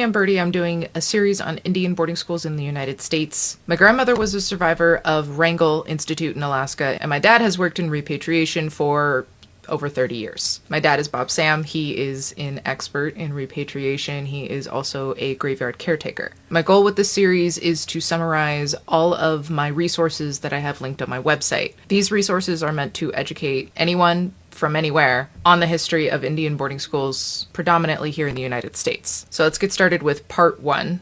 I'm Birdie. I'm doing a series on Indian boarding schools in the United States. My grandmother was a survivor of Wrangell Institute in Alaska, and my dad has worked in repatriation for over 30 years. My dad is Bob Sam. He is an expert in repatriation. He is also a graveyard caretaker. My goal with this series is to summarize all of my resources that I have linked on my website. These resources are meant to educate anyone from anywhere on the history of Indian boarding schools, predominantly here in the United States. So let's get started with part 1,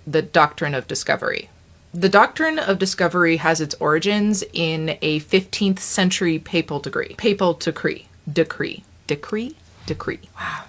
the doctrine of discovery. The doctrine of discovery has its origins in a 15th century papal decree. Decree. Wow.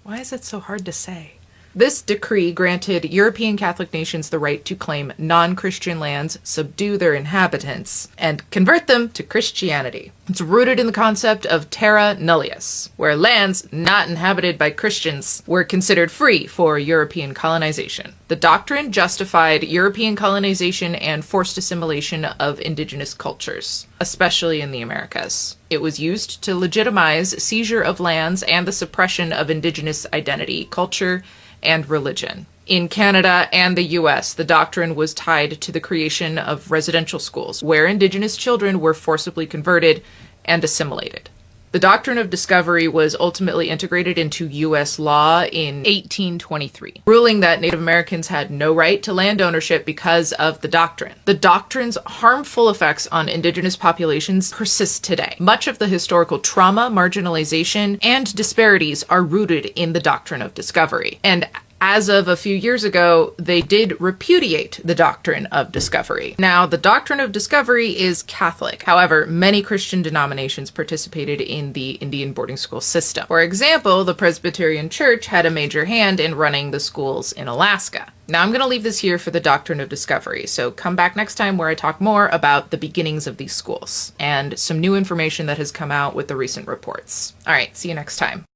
Why is it so hard to say? This decree granted European Catholic nations the right to claim non-Christian lands, subdue their inhabitants, and convert them to Christianity. It's rooted in the concept of terra nullius, where lands not inhabited by Christians were considered free for European colonization. The doctrine justified European colonization and forced assimilation of indigenous cultures, especially in the Americas. It was used to legitimize seizure of lands and the suppression of indigenous identity, culture, and religion. In Canada and the US, the doctrine was tied to the creation of residential schools, where indigenous children were forcibly converted and assimilated. The doctrine of discovery was ultimately integrated into US law in 1823, ruling that Native Americans had no right to land ownership because of the doctrine. The doctrine's harmful effects on indigenous populations persist today. Much of the historical trauma, marginalization, and disparities are rooted in the doctrine of discovery. And as of a few years ago, they did repudiate the doctrine of discovery. Now, the doctrine of discovery is Catholic. However, many Christian denominations participated in the Indian boarding school system. For example, the Presbyterian Church had a major hand in running the schools in Alaska. Now, I'm going to leave this here for the doctrine of discovery, so come back next time where I talk more about the beginnings of these schools and some new information that has come out with the recent reports. All right, see you next time.